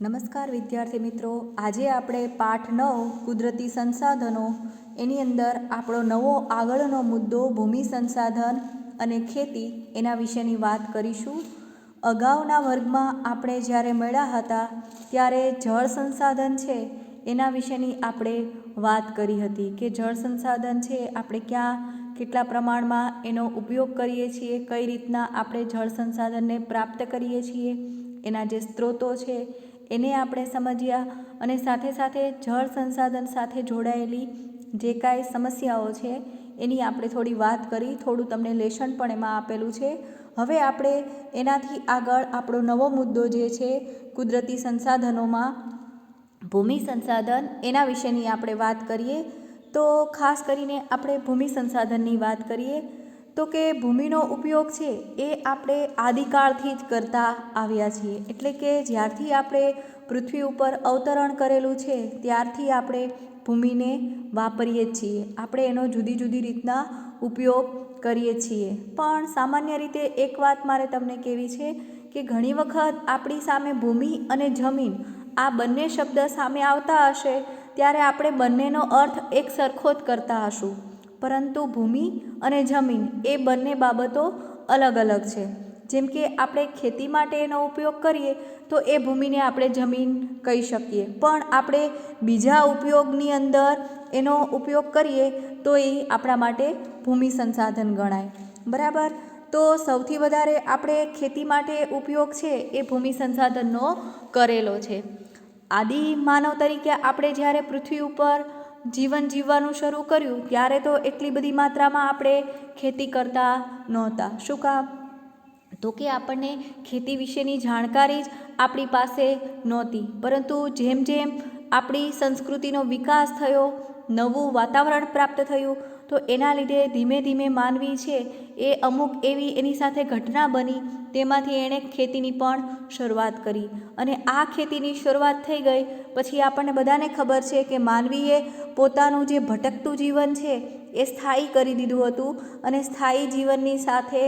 નમસ્કાર વિદ્યાર્થી મિત્રો, આજે આપણે પાઠ 9 કુદરતી સંસાધનો એની અંદર આપણો નવો આગળનો મુદ્દો ભૂમિ સંસાધન અને ખેતી એના વિશેની વાત કરીશું. અગાઉના વર્ગમાં આપણે જ્યારે મળ્યા હતા ત્યારે જળ સંસાધન છે એના વિશેની આપણે વાત કરી હતી કે જળ સંસાધન છે આપણે ક્યાં કેટલા પ્રમાણમાં એનો ઉપયોગ કરીએ છીએ, કઈ રીતના આપણે જળ સંસાધનને પ્રાપ્ત કરીએ છીએ, એના જે સ્ત્રોતો છે એને આપણે સમજ્યા અને સાથે સાથે જળ સંસાધન સાથે જોડાયેલી જે કાંઈ સમસ્યાઓ છે એની આપણે થોડી વાત કરી, થોડું તમને લેશન પણ એમાં આપેલું છે. હવે આપણે એનાથી આગળ આપણો નવો મુદ્દો જે છે કુદરતી સંસાધનોમાં ભૂમિ સંસાધન એના વિશેની આપણે વાત કરીએ. તો ખાસ કરીને આપણે ભૂમિ સંસાધનની વાત કરીએ તો કે ભૂમિનો ઉપયોગ છે એ આપણે આદિકાળથી જ કરતા આવ્યા છીએ. એટલે કે જ્યારથી આપણે પૃથ્વી ઉપર અવતરણ કરેલું છે ત્યારથી આપણે ભૂમિને વાપરીએ જ છીએ, આપણે એનો જુદી જુદી રીતના ઉપયોગ કરીએ છીએ. પણ સામાન્ય રીતે એક વાત મારે તમને કહેવી છે કે ઘણી વખત આપણી સામે ભૂમિ અને જમીન આ બંને શબ્દ સામે આવતા હશે ત્યારે આપણે બંનેનો અર્થ એક સરખો જ કરતા હશું, પરંતુ ભૂમિ અને જમીન એ બંને બાબતો અલગ અલગ છે. જેમ કે આપણે ખેતી માટે એનો ઉપયોગ કરીએ તો એ ભૂમિને આપણે જમીન કહી શકીએ, પણ આપણે બીજા ઉપયોગની અંદર એનો ઉપયોગ કરીએ તો એ આપણા માટે ભૂમિ સંસાધન ગણાય. બરાબર. તો સૌથી વધારે આપણે ખેતી માટે ઉપયોગ છે એ ભૂમિ સંસાધનનો કરેલો છે. આદિ માનવ તરીકે આપણે જ્યારે પૃથ્વી ઉપર જીવન જીવવાનું શરૂ કર્યું ત્યારે તો એટલી બધી માત્રામાં આપણે ખેતી કરતા નહોતા. શું કામ? તો કે આપણને ખેતી વિશેની જાણકારી જ આપણી પાસે નહોતી. પરંતુ જેમ જેમ આપણી સંસ્કૃતિનો વિકાસ થયો, નવું વાતાવરણ પ્રાપ્ત થયું, તો એના લીધે ધીમે ધીમે માનવી છે એ અમુક એવી એની સાથે ઘટના બની તેમાંથી એણે ખેતીની પણ શરૂઆત કરી. અને આ ખેતીની શરૂઆત થઈ ગઈ પછી આપણને બધાને ખબર છે કે માનવીએ પોતાનું જે ભટકતું જીવન છે એ સ્થાયી કરી દીધું હતું અને સ્થાયી જીવનની સાથે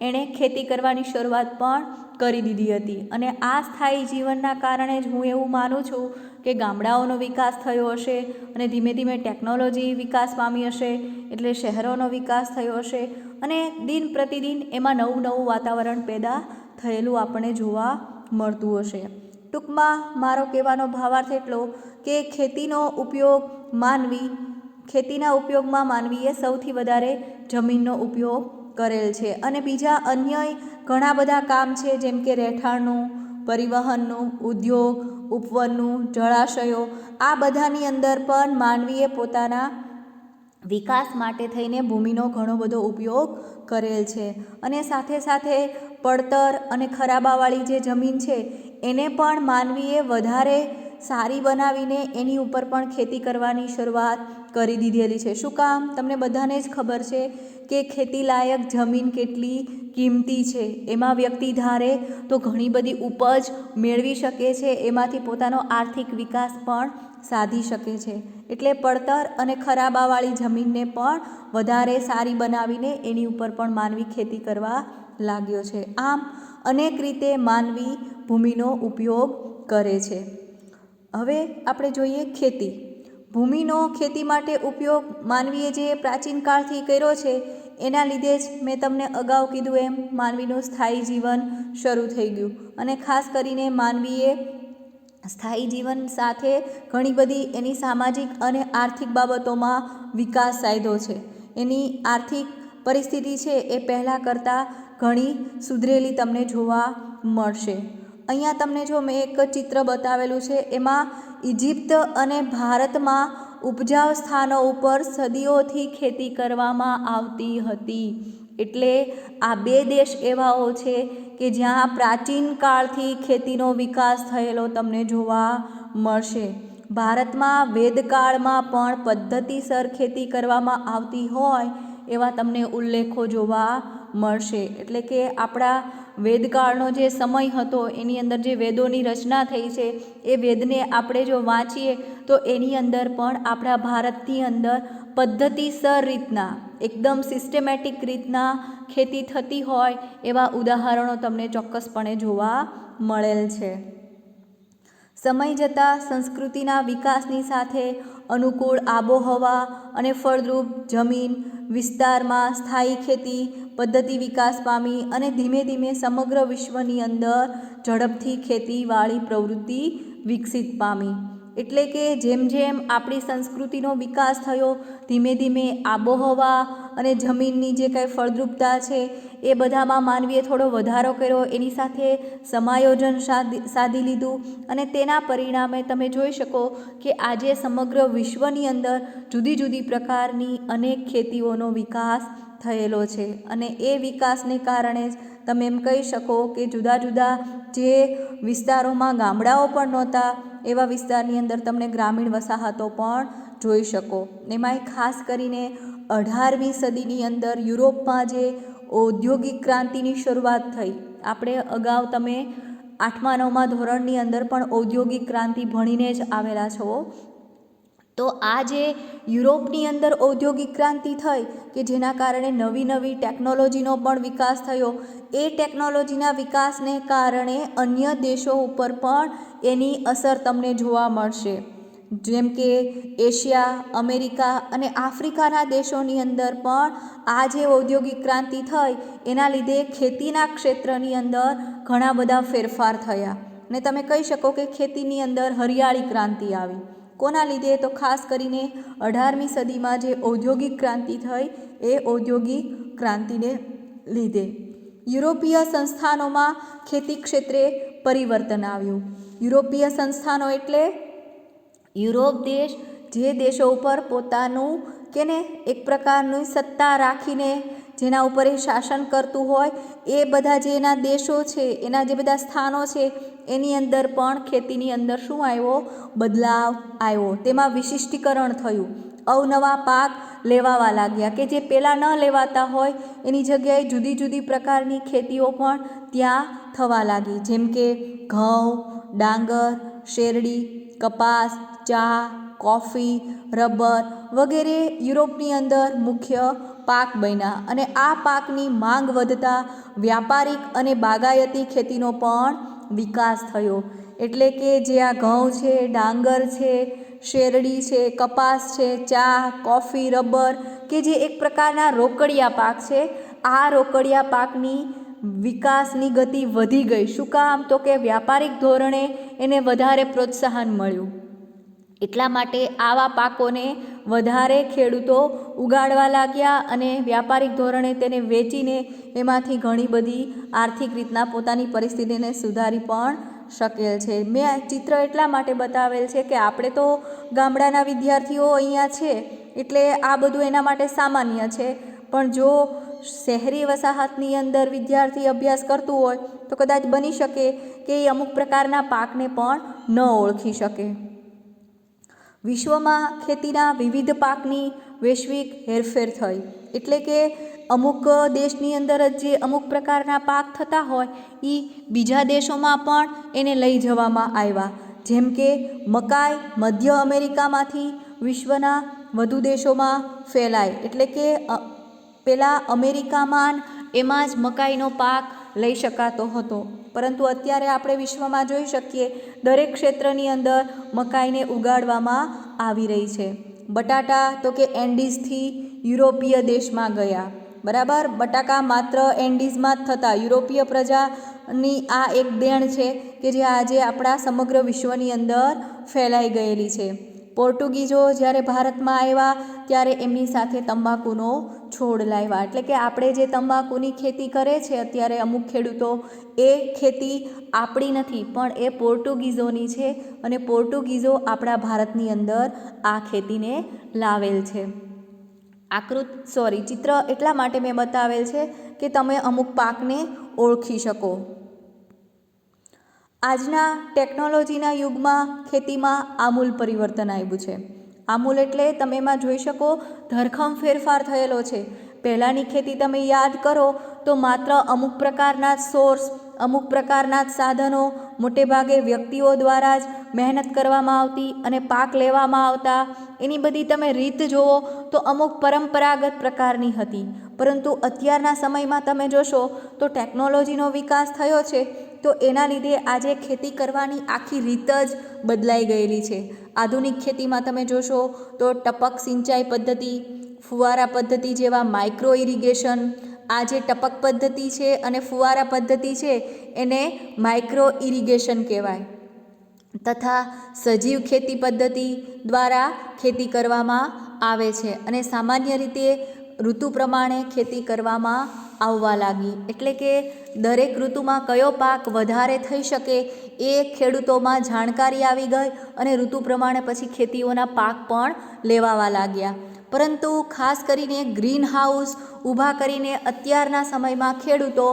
એણે ખેતી કરવાની શરૂઆત પણ કરી દીધી હતી. અને આ સ્થાયી જીવનના કારણે જ હું એવું માનું છું કે ગામડાઓનો વિકાસ થયો હશે અને ધીમે ધીમે ટેકનોલોજી વિકાસ પામી હશે, એટલે શહેરોનો વિકાસ થયો હશે અને દિન પ્રતિદિન એમાં નવું નવું વાતાવરણ પેદા થયેલું આપણને જોવા મળતું હશે. ટૂંકમાં મારો કહેવાનો ભાવાર્થ એટલો કે ખેતીના ઉપયોગમાં માનવીએ સૌથી વધારે જમીનનો ઉપયોગ કરેલ છે. અને બીજા અન્ય ઘણા બધા કામ છે જેમ કે રહેઠાણનું, પરિવહનનું, ઉદ્યોગ, ઉપવનનું, જળાશયો, આ બધાની અંદર પણ માનવીએ પોતાના વિકાસ માટે થઈને ભૂમિનો ઘણો બધો ઉપયોગ કરેલ છે. અને સાથે સાથે પડતર અને ખરાબાવાળી જે જમીન છે એને પણ માનવીએ વધારે સારી બનાવીને એની ઉપર પણ ખેતી કરવાની શરૂઆત કરી દીધેલી છે. શું કામ? તમને બધાને જ ખબર છે કે ખેતીલાયક જમીન કેટલી કિંમતી છે. એમાં વ્યક્તિ ધારે તો ઘણી બધી ઉપજ મેળવી શકે છે, એમાંથી પોતાનો આર્થિક વિકાસ પણ સાધી શકે છે. એટલે પડતર અને ખરાબાવાળી જમીનને પણ વધારે સારી બનાવીને એની ઉપર પણ માનવી ખેતી કરવા લાગ્યો છે. આમ અનેક રીતે માનવી ભૂમિનો ઉપયોગ કરે છે. હવે આપણે જોઈએ ખેતી. ભૂમિનો ખેતી માટે ઉપયોગ માનવીએ જે પ્રાચીન કાળથી કર્યો છે એના લીધે જ મેં તમને અગાઉ કીધું એમ માનવીનું સ્થાયી જીવન શરૂ થઈ ગયું. અને ખાસ કરીને માનવીએ સ્થાયી જીવન સાથે ઘણી બધી એની સામાજિક અને આર્થિક બાબતોમાં વિકાસ સાધ્યો છે. એની આર્થિક પરિસ્થિતિ છે એ પહેલાં કરતાં ઘણી સુધરેલી તમને જોવા મળશે. અહીંયા તમને જો મેં એક ચિત્ર બતાવેલું છે, એમાં ઇજિપ્ત અને ભારતમાં ઉપજાઉ સ્થાનો ઉપર સદીઓથી ખેતી કરવામાં આવતી હતી. એટલે આ બે દેશ એવાઓ છે કે જ્યાં પ્રાચીન કાળથી ખેતીનો વિકાસ થયેલો તમને જોવા મળશે. ભારતમાં વેદકાળમાં પણ પદ્ધતિસર ખેતી કરવામાં આવતી હોય એવા તમને ઉલ્લેખો જોવા મળશે. એટલે કે આપણા વેદકાળનો જે સમય હતો એની અંદર જે વેદોની રચના થઈ છે એ વેદને આપણે જો વાંચીએ તો એની અંદર પણ આપણા ભારતની અંદર પદ્ધતિસર રીતના એકદમ સિસ્ટમેટિક રીતના ખેતી થતી હોય એવા ઉદાહરણો તમને ચોક્કસપણે જોવા મળેલ છે. સમય જતાં સંસ્કૃતિના વિકાસની સાથે અનુકૂળ આબોહવા અને ફળદ્રુપ જમીન વિસ્તારમાં સ્થાયી ખેતી પદ્ધતિ વિકાસ પામી અને ધીમે ધીમે સમગ્ર વિશ્વની અંદર ઝડપથી ખેતીવાડી પ્રવૃત્તિ વિકસિત પામી. એટલે કે જેમ જેમ આપણી સંસ્કૃતિનો વિકાસ થયો, ધીમે ધીમે આબોહવા અને જમીનની જે કાંઈ ફળદ્રુપતા છે એ બધામાં માનવીએ થોડો વધારો કર્યો, એની સાથે સમાયોજન સાધી લીધું અને તેના પરિણામે તમે જોઈ શકો કે આજે સમગ્ર વિશ્વની અંદર જુદી જુદી પ્રકારની અનેક ખેતીઓનો વિકાસ થયેલો છે. અને એ વિકાસને કારણે જ તમે એમ કહી શકો કે જુદા જુદા જે વિસ્તારોમાં ગામડાઓ પણ નહોતા એવા વિસ્તારની અંદર તમને ગ્રામીણ વસાહતો પણ જોઈ શકો. એમાંય ખાસ કરીને 18મી સદીની અંદર યુરોપમાં જે ઔદ્યોગિક ક્રાંતિની શરૂઆત થઈ, આપણે અગાઉ તમે 8મા 9મા ધોરણની અંદર પણ ઔદ્યોગિક ક્રાંતિ ભણીને જ આવેલા છો. તો આ જે યુરોપની અંદર ઔદ્યોગિક ક્રાંતિ થઈ કે જેના કારણે નવી નવી ટેકનોલોજીનો પણ વિકાસ થયો, એ ટેકનોલોજીના વિકાસને કારણે અન્ય દેશો ઉપર પણ એની અસર તમને જોવા મળશે. જેમ કે એશિયા, અમેરિકા અને આફ્રિકાના દેશોની અંદર પણ આ જે ઔદ્યોગિક ક્રાંતિ થઈ એના લીધે ખેતીના ક્ષેત્રની અંદર ઘણા બધા ફેરફાર થયા ને તમે કહી શકો કે ખેતીની અંદર હરિયાળી ક્રાંતિ આવી. કોના લીધે? તો ખાસ કરીને 18મી સદીમાં જે ઔદ્યોગિક ક્રાંતિ થઈ એ ઔદ્યોગિક ક્રાંતિને લીધે યુરોપીય સંસ્થાનોમાં ખેતી ક્ષેત્રે પરિવર્તન આવ્યું. યુરોપીય સંસ્થાનો એટલે યુરોપ દેશ જે દેશો ઉપર પોતાનું કે ને એક પ્રકારની સત્તા રાખીને જેના ઉપર એ શાસન કરતું હોય એ બધા જે એના દેશો છે, એના જે બધા સ્થાનો છે એની અંદર પણ ખેતીની અંદર શું આવ્યો? બદલાવ આવ્યો. તેમાં વિશિષ્ટીકરણ થયું. અવનવા પાક લેવાવા લાગ્યા કે જે પહેલાં ન લેવાતા હોય એની જગ્યાએ જુદી જુદી પ્રકારની ખેતીઓ પણ ત્યાં થવા લાગી. જેમ કે ઘઉં, ડાંગર, શેરડી, કપાસ, ચા, કોફી, રબર વગેરે યુરોપની અંદર મુખ્ય પાક બન્યા અને આ પાકની માંગ વધતા વ્યાપારિક અને બાગાયતી ખેતીનો પણ વિકાસ થયો. એટલે કે જે આ ઘઉં છે, ડાંગર છે, શેરડી છે, કપાસ છે, ચા, કોફી, રબર કે જે એક પ્રકારના રોકડિયા પાક છે, આ રોકડિયા પાકની વિકાસની ગતિ વધી ગઈ. શું કામ? તો કે વ્યાપારિક ધોરણે એને વધારે પ્રોત્સાહન મળ્યું. એટલા માટે આવા પાકોને વધારે ખેડૂતો ઉગાડવા લાગ્યા અને વ્યાપારિક ધોરણે તેને વેચીને એમાંથી ઘણી બધી આર્થિક રીતના પોતાની પરિસ્થિતિને સુધારી પણ શકેલ છે. મેં ચિત્ર એટલા માટે બતાવેલ છે કે આપણે તો ગામડાના વિદ્યાર્થીઓ અહીંયા છે એટલે આ બધું એના માટે સામાન્ય છે, પણ જો શહેરી વસાહતની અંદર વિદ્યાર્થી અભ્યાસ કરતું હોય તો કદાચ બની શકે કે એ અમુક પ્રકારના પાકને પણ ન ઓળખી શકે. વિશ્વમાં ખેતીના વિવિધ પાકની વૈશ્વિક હેરફેર થઈ. એટલે કે અમુક દેશની અંદર જ જે અમુક પ્રકારના પાક થતા હોય એ બીજા દેશોમાં પણ એને લઈ જવામાં આવ્યા. જેમ કે મકાઈ મધ્ય અમેરિકામાંથી વિશ્વના વધુ દેશોમાં ફેલાય. એટલે કે પહેલાં અમેરિકામાં એમાં જ મકાઈનો પાક લઈ શકાતો હતો, પરંતુ અત્યારે આપણે વિશ્વમાં જોઈ શકીએ દરેક ક્ષેત્રની અંદર મકાઈને ઉગાડવામાં આવી રહી છે. બટાટા તો કે એન્ડીઝથી યુરોપીય દેશમાં ગયા. બરાબર, બટાકા માત્ર એન્ડીઝમાં જ થતા. યુરોપીય પ્રજાની આ એક દેણ છે કે જે આજે આપણા સમગ્ર વિશ્વની અંદર ફેલાઈ ગયેલી છે. પોર્ટુગીઝો જ્યારે ભારતમાં આવ્યા ત્યારે એમની સાથે તંબાકુનો છોડ લાવ્યા. એટલે કે આપણે જે તંબાકુની ખેતી કરે છે અત્યારે અમુક ખેડૂતો, એ ખેતી આપણી નથી પણ એ પોર્ટુગીઝોની છે અને પોર્ટુગીઝો આપણા ભારતની અંદર આ ખેતીને લાવેલ છે. ચિત્ર એટલા માટે મેં બતાવેલ છે કે તમે અમુક પાકને ઓળખી શકો. આજના ટેકનોલોજીના યુગમાં ખેતીમાં આમૂલ પરિવર્તન આવ્યું છે. આમૂલ એટલે તમે એમાં જોઈ શકો ધરખમ ફેરફાર થયેલો છે. પહેલાંની ખેતી તમે યાદ કરો તો માત્ર અમુક પ્રકારના જ સોર્સ, અમુક પ્રકારના જ સાધનો, મોટે ભાગે વ્યક્તિઓ દ્વારા જ મહેનત કરવામાં આવતી અને પાક લેવામાં આવતા. એની બધી તમે રીત જુઓ તો અમુક પરંપરાગત પ્રકારની હતી. પરંતુ અત્યારના સમયમાં તમે જોશો તો ટેકનોલોજીનો વિકાસ થયો છે તો એના લીધે આજે ખેતી કરવાની આખી રીત જ બદલાઈ ગયેલી છે. આધુનિક ખેતીમાં તમે જોશો તો ટપક સિંચાઈ પદ્ધતિ, ફુવારા પદ્ધતિ જેવા માઇક્રો ઇરિગેશન, આ જે ટપક પદ્ધતિ છે અને ફુવારા પદ્ધતિ છે એને માઇક્રો ઇરિગેશન કહેવાય, તથા સજીવ ખેતી પદ્ધતિ દ્વારા ખેતી કરવામાં આવે છે અને સામાન્ય રીતે ઋતુ પ્રમાણે ખેતી કરવામાં આવવા લાગી. એટલે કે દરેક ઋતુમાં કયો પાક વધારે થઈ શકે એ ખેડૂતોમાં જાણકારી આવી ગઈ અને ઋતુ પ્રમાણે પછી ખેતીઓના પાક પણ લેવાવા લાગ્યા. પરંતુ ખાસ કરીને ગ્રીન હાઉસ ઊભા કરીને અત્યારના સમયમાં ખેડૂતો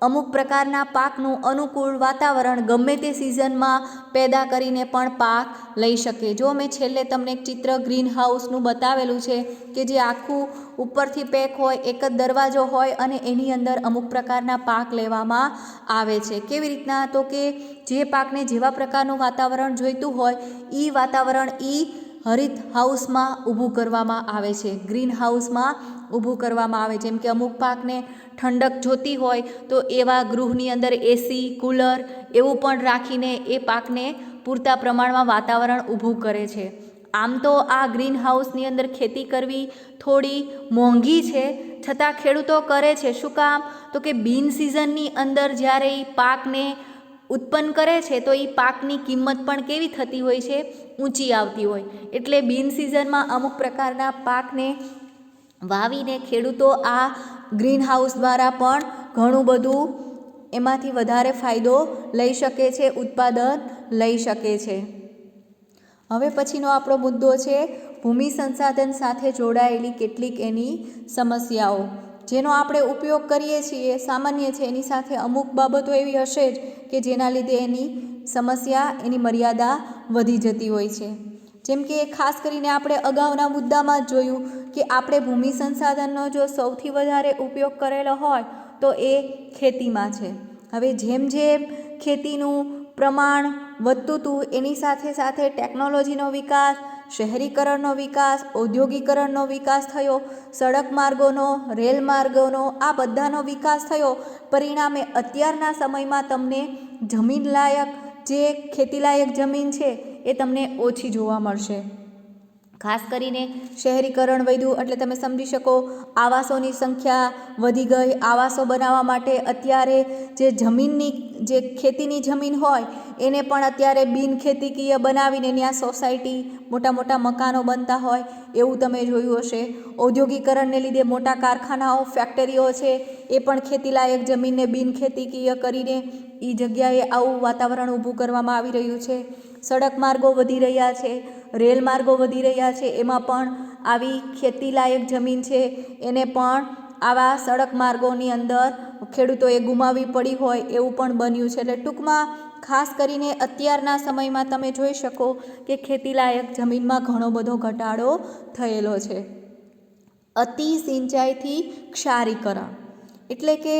અમુક પ્રકારના પાકનું અનુકૂળ વાતાવરણ ગમે તે સિઝનમાં પેદા કરીને પણ પાક લઈ શકે. જો મેં છેલ્લે તમને એક ચિત્ર ગ્રીન હાઉસનું બતાવેલું છે કે જે આખું ઉપરથી પેક હોય, એક જ દરવાજો હોય અને એની અંદર અમુક પ્રકારના પાક લેવામાં આવે છે. કેવી રીતના? તો કે જે પાકને જેવા પ્રકારનું વાતાવરણ જોઈતું હોય એ વાતાવરણ હરિત હાઉસમાં ઊભું કરવામાં આવે છે, ગ્રીન હાઉસમાં ઊભું કરવામાં આવે. જેમ કે અમુક પાકને ઠંડક જોતી હોય તો એવા ગૃહની અંદર એસી, કુલર એવું પણ રાખીને એ પાકને પૂરતા પ્રમાણમાં વાતાવરણ ઊભું કરે છે. આમ તો આ ગ્રીન હાઉસની અંદર ખેતી કરવી થોડી મોંઘી છે, છતાં ખેડૂતો કરે છે. શું કામ? તો કે બિન સિઝનની અંદર જ્યારે એ પાકને ઉત્પન્ન કરે છે તો એ પાકની કિંમત પણ કેવી થતી હોય છે? ઊંચી આવતી હોય. એટલે બિન સિઝનમાં અમુક પ્રકારના પાકને વાવીને ખેડૂતો આ ગ્રીન હાઉસ દ્વારા પણ ઘણું બધું એમાંથી વધારે ફાયદો લઈ શકે છે, ઉત્પાદન લઈ શકે છે. હવે પછીનો આપણો મુદ્દો છે ભૂમિ સંસાધન સાથે જોડાયેલી કેટલીક એની સમસ્યાઓ. જેનો આપણે ઉપયોગ કરીએ છીએ સામાન્ય છે, એની સાથે અમુક બાબતો એવી હશે જ કે જેના લીધે એની સમસ્યા, એની મર્યાદા વધી જતી હોય છે. જેમ કે ખાસ કરીને આપણે અગાઉના મુદ્દામાં જ જોયું કે આપણે ભૂમિ સંસાધનનો જો સૌથી વધારે ઉપયોગ કરેલો હોય તો એ ખેતીમાં છે. હવે જેમ જેમ ખેતીનું પ્રમાણ વધતું હતું એની સાથે સાથે ટેકનોલોજીનો વિકાસ, શહેરીકરણનો વિકાસ, ઔદ્યોગિકરણનો વિકાસ થયો, સડક માર્ગોનો, રેલ માર્ગોનો, આ બધાનો વિકાસ થયો. પરિણામે અત્યારના સમયમાં તમને જમીન લાયક, જે ખેતીલાયક જમીન છે એ તમને ઓછી જોવા મળશે. ખાસ કરીને શહેરીકરણ વધ્યું એટલે તમે સમજી શકો આવાસોની સંખ્યા વધી ગઈ. આવાસો બનાવવા માટે અત્યારે જે જમીનની, જે ખેતીની જમીન હોય એને પણ અત્યારે બિનખેતીકીય બનાવીને ત્યાં સોસાયટી, મોટા મોટા મકાનો બનતા હોય એવું તમે જોયું હશે. ઔદ્યોગિકરણને લીધે મોટા કારખાનાઓ, ફેક્ટરીઓ છે એ પણ ખેતીલાયક જમીનને બિનખેતીકીય કરીને એ જગ્યાએ આવું વાતાવરણ ઊભું કરવામાં આવી રહ્યું છે. સડક માર્ગો વધી રહ્યા છે, રેલ માર્ગો વધી રહ્યા છે, એમાં પણ આવી ખેતીલાયક જમીન છે એને પણ આવા સડક માર્ગોની અંદર ખેડૂતોએ ગુમાવવી પડી હોય એવું પણ બન્યું છે. એટલે ટૂંકમાં ખાસ કરીને અત્યારના સમયમાં તમે જોઈ શકો કે ખેતીલાયક જમીનમાં ઘણો બધો ઘટાડો થયેલો છે. અતિ સિંચાઈથી ક્ષારીકરણ એટલે કે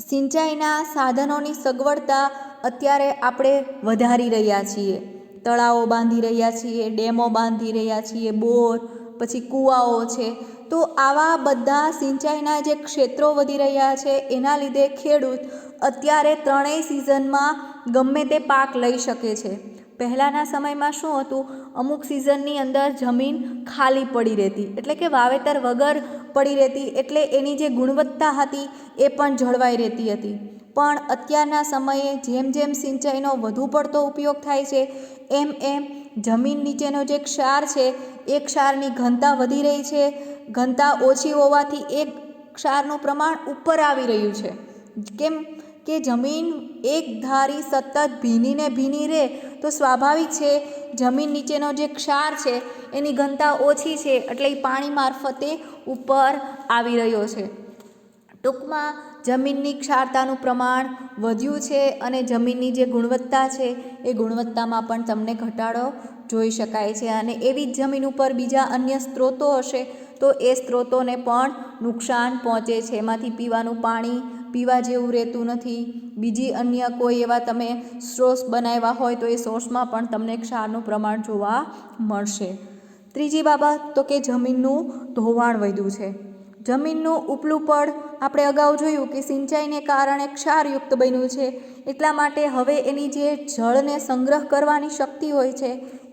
સિંચાઈના સાધનોની સગવડતા અત્યારે આપણે વધારી રહ્યા છીએ. તળાવો બાંધી રહ્યા છીએ, ડેમો બાંધી રહ્યા છીએ, બોર, પછી કૂવાઓ છે. તો આવા બધા સિંચાઈના જે ક્ષેત્રો વધી રહ્યા છે એના લીધે ખેડૂત અત્યારે ત્રણેય સિઝનમાં ગમે તે પાક લઈ શકે છે. પહેલાંના સમયમાં શું હતું? અમુક સિઝનની અંદર જમીન ખાલી પડી રહેતી, એટલે કે વાવેતર વગર પડી રહેતી, એટલે એની જે ગુણવત્તા હતી એ પણ જળવાઈ રહેતી હતી. પણ અત્યારના સમયે જેમ જેમ સિંચાઈનો વધુ પડતો ઉપયોગ થાય છે એમ એમ જમીન નીચેનો જે ક્ષાર છે એ ક્ષારની ઘનતા વધી રહી છે. ઘનતા ઓછી હોવાથી એ ક્ષારનું પ્રમાણ ઉપર આવી રહ્યું છે. કેમ કે જમીન એક ધારી સતત ભીનીને ભીની રહે તો સ્વાભાવિક છે જમીન નીચેનો જે ક્ષાર છે એની ઘનતા ઓછી છે એટલે એ પાણી મારફતે ઉપર આવી રહ્યો છે. ટૂંકમાં જમીનની ક્ષારતાનું પ્રમાણ વધ્યું છે અને જમીનની જે ગુણવત્તા છે એ ગુણવત્તામાં પણ તમને ઘટાડો જોઈ શકાય છે. અને એવી જ જમીન ઉપર બીજા અન્ય સ્ત્રોતો હશે તો એ સ્ત્રોતોને પણ નુકસાન પહોંચે છે. એમાંથી પીવાનું પાણી પીવા જેવું રહેતું નથી. બીજી અન્ય કોઈ એવા તમે સોર્સ બનાવ્યા હોય તો એ સોર્સમાં પણ તમને ક્ષારનું પ્રમાણ જોવા મળશે. ત્રીજી બાબત તો કે જમીનનું ધોવાણ વધ્યું છે. જમીનનું ઉપલું પડ આપણે અગાઉ જોયું કે સિંચાઈને કારણે ક્ષારયુક્ત બન્યું છે, એટલા માટે હવે એની જે જળને સંગ્રહ કરવાની શક્તિ હોય છે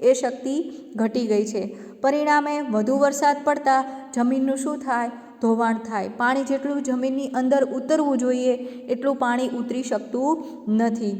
એ શક્તિ ઘટી ગઈ છે. પરિણામે વધુ વરસાદ પડતા જમીનનું શું થાય? ધોવાણ થાય. પાણી જેટલું જમીનની અંદર ઉતરવું જોઈએ એટલું પાણી ઉતરી શકતું નથી.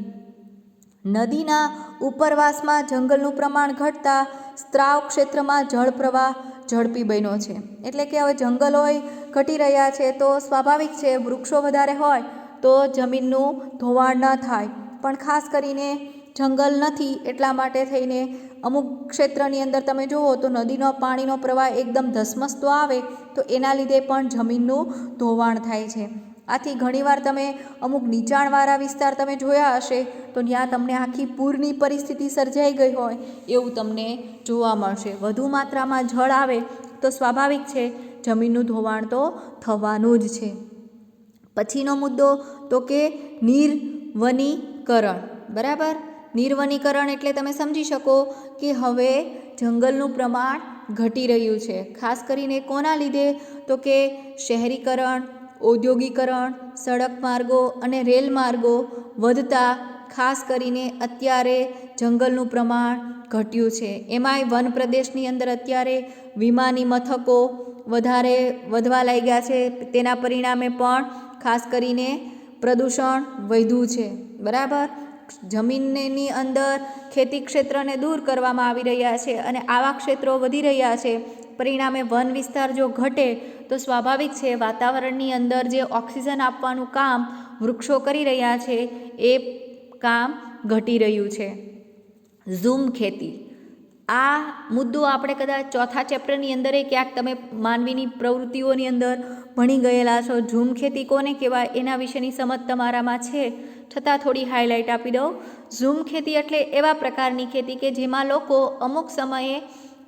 નદીના ઉપરવાસમાં જંગલનું પ્રમાણ ઘટતા સ્ત્રાવ ક્ષેત્રમાં જળ પ્રવાહ ઝડપી બન્યો છે. એટલે કે હવે જંગલોય ઘટી રહ્યા છે, તો સ્વાભાવિક છે વૃક્ષો વધારે હોય તો જમીનનું ધોવાણ ન થાય. પણ ખાસ કરીને જંગલ નથી એટલા માટે થઈને અમુક ક્ષેત્રની અંદર તમે જુઓ તો નદીનો પાણીનો પ્રવાહ એકદમ ધસમસતો આવે તો એના લીધે પણ જમીનનું ધોવાણ થાય છે. આથી ઘણીવાર તમે અમુક નીચાણવાળા વિસ્તાર તમે જોયા હશે તો ત્યાં તમને આખી પૂરની પરિસ્થિતિ સર્જાઈ ગઈ હોય એવું તમને જોવા મળશે. વધુ માત્રામાં જળ આવે તો સ્વાભાવિક છે જમીનનું ધોવાણ તો થવાનું જ છે. પછીનો મુદ્દો તો કે નિર્વનીકરણ. બરાબર, નિર્વનીકરણ એટલે તમે સમજી શકો કે હવે જંગલનું પ્રમાણ ઘટી રહ્યું છે. ખાસ કરીને કોના લીધે? તો કે શહેરીકરણ, ઔદ્યોગિકરણ, સડક માર્ગો અને રેલ માર્ગો વધતા ખાસ કરીને અત્યારે જંગલનું પ્રમાણ ઘટ્યું છે. એમાંય વન પ્રદેશની અંદર અત્યારે વિમાની મથકો વધારે વધવા લાગ્યા છે. તેના પરિણામે પણ ખાસ કરીને પ્રદૂષણ વધ્યું છે. બરાબર, જમીનની અંદર ખેતી ક્ષેત્રને દૂર કરવામાં આવી રહ્યા છે અને આવા ક્ષેત્રો વધી રહ્યા છે. પરિણામે વન વિસ્તાર જો ઘટે તો સ્વાભાવિક છે વાતાવરણની અંદર જે ઓક્સિજન આપવાનું કામ વૃક્ષો કરી રહ્યા છે એ કામ ઘટી રહ્યું છે. ઝૂમ ખેતી, આ મુદ્દો આપણે કદાચ ચોથા ચેપ્ટરની અંદર ક્યાંક તમે માનવીની પ્રવૃત્તિઓની અંદર ભણી ગયેલા છો. ઝૂમ ખેતી કોને કહેવાય એના વિશેની સમજ તમારામાં છે, છતાં થોડી હાઇલાઇટ આપી દઉં. ઝૂમ ખેતી એટલે એવા પ્રકારની ખેતી કે જેમાં લોકો અમુક સમયે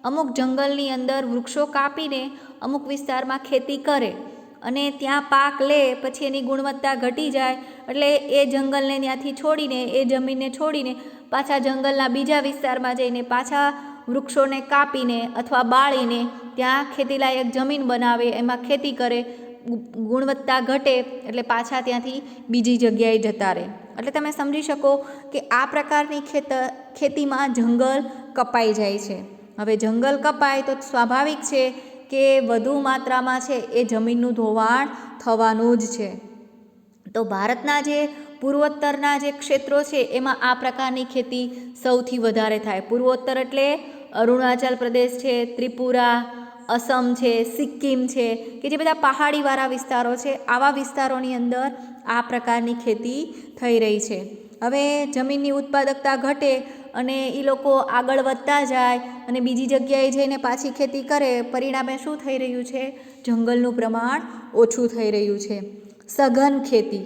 અમુક જંગલની અંદર વૃક્ષો કાપીને અમુક વિસ્તારમાં ખેતી કરે અને ત્યાં પાક લે, પછી એની ગુણવત્તા ઘટી જાય એટલે એ જંગલને ત્યાંથી છોડીને એ જમીનને છોડીને પાછા જંગલના બીજા વિસ્તારમાં જઈને પાછા વૃક્ષોને કાપીને અથવા બાળીને ત્યાં ખેતીલાયક જમીન બનાવે, એમાં ખેતી કરે. ગુણવત્તા ઘટે એટલે પાછા ત્યાંથી બીજી જગ્યાએ જતા રહે. એટલે તમે સમજી શકો કે આ પ્રકારની ખેતીમાં જંગલ કપાઈ જાય છે. હવે જંગલ કપાય તો સ્વાભાવિક છે કે વધુ માત્રામાં છે એ જમીનનું ધોવાણ થવાનું જ છે. તો ભારતના જે પૂર્વોત્તરના જે ક્ષેત્રો છે એમાં આ પ્રકારની ખેતી સૌથી વધારે થાય. પૂર્વોત્તર એટલે અરુણાચલ પ્રદેશ છે, ત્રિપુરા, અસમ છે, સિક્કિમ છે, કે જે બધા પહાડીવાળા વિસ્તારો છે. આવા વિસ્તારોની અંદર આ પ્રકારની ખેતી થઈ રહી છે. હવે જમીનની ઉત્પાદકતા ઘટે અને એ લોકો આગળ વધતા જાય અને બીજી જગ્યાએ જઈને પાછી ખેતી કરે, પરિણામે શું થઈ રહ્યું છે? જંગલનું પ્રમાણ ઓછું થઈ રહ્યું છે. સઘન ખેતી,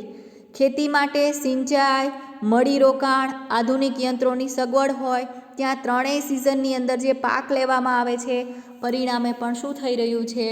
ખેતી માટે સિંચાઈ, મડીરોકાણ, આધુનિક યંત્રોની સગવડ હોય ત્યાં ત્રણેય સિઝનની અંદર જે પાક લેવામાં આવે છે, પરિણામે પણ શું થઈ રહ્યું છે?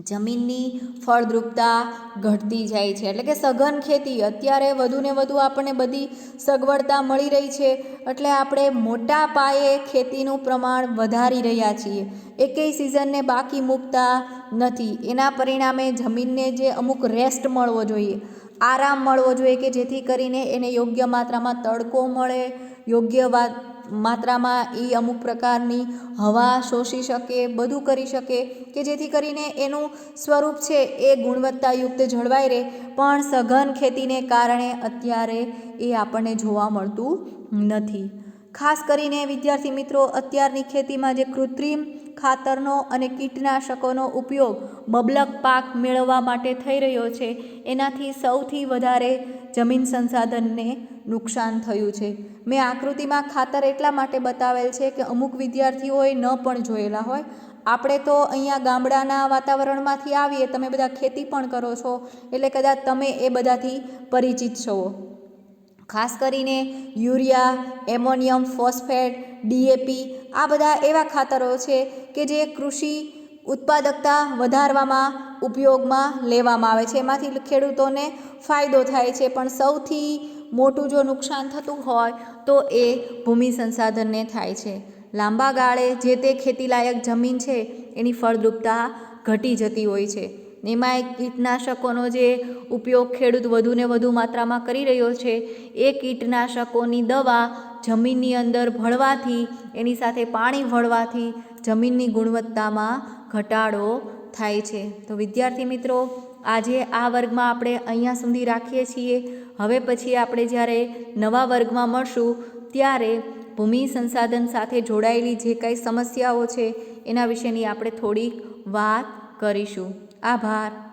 જમીનની ફળદ્રુપતા ઘટતી જાય છે. એટલે કે સઘન ખેતી અત્યારે વધુને વધુ આપણને બધી સગવડતા મળી રહી છે એટલે આપણે મોટા પાયે ખેતીનું પ્રમાણ વધારી રહ્યા છીએ. એકેય સિઝનને બાકી મૂકતા નથી. એના પરિણામે જમીનને જે અમુક રેસ્ટ મળવો જોઈએ, આરામ મળવો જોઈએ કે જેથી કરીને એને યોગ્ય માત્રામાં તડકો મળે, યોગ્ય માત્રામાં એ અમુક પ્રકારની હવા શોષી શકે, બધું કરી શકે કે જેથી કરીને એનું સ્વરૂપ છે એ ગુણવત્તાયુક્ત જળવાઈ રહે. પણ સઘન ખેતીને કારણે અત્યારે એ આપણને જોવા મળતું નથી. ખાસ કરીને વિદ્યાર્થી મિત્રો, અત્યારની ખેતીમાં જે કૃત્રિમ ખાતરનો અને કીટનાશકોનો ઉપયોગ મબલક પાક મેળવવા માટે થઈ રહ્યો છે, એનાથી સૌથી વધારે જમીન સંસાધનને નુકસાન થયું છે. મેં આકૃતિમાં ખાતર એટલા માટે બતાવેલ છે કે અમુક વિદ્યાર્થીઓએ ન પણ જોયેલા હોય. આપણે તો અહીંયા ગામડાના વાતાવરણમાંથી આવીએ, તમે બધા ખેતી પણ કરો છો એટલે કદાચ તમે એ બધાથી પરિચિત છો. ખાસ કરીને યુરિયા, એમોનિયમ ફોસ્ફેટ, ડીએપી આ બધા એવા ખાતરો છે કે જે કૃષિ ઉત્પાદકતા વધારવામાં ઉપયોગમાં લેવામાં આવે છે. એમાંથી ખેડૂતોને ફાયદો થાય છે, પણ સૌથી મોટું જો નુકસાન થતું હોય તો એ ભૂમિ સંસાધનને થાય છે. લાંબા ગાળે જે તે ખેતીલાયક જમીન છે એની ફળદ્રુપતા ઘટી જતી હોય છે. એમાંય કીટનાશકોનો જે ઉપયોગ ખેડૂત વધુને વધુ માત્રામાં કરી રહ્યો છે, એ કીટનાશકોની દવા જમીનની અંદર ભળવાથી, એની સાથે પાણી ભળવાથી જમીનની ગુણવત્તામાં ઘટાડો થાય છે. તો વિદ્યાર્થી મિત્રો, આજે આ વર્ગમાં આપણે અહીંયા સુધી રાખીએ છીએ. હવે પછી આપણે જ્યારે નવા વર્ગમાં મળશું ત્યારે ભૂમિ સંસાધન સાથે જોડાયેલી જે કંઈ સમસ્યાઓ છે એના વિશેની આપણે થોડીક વાત કરીશું. આભાર.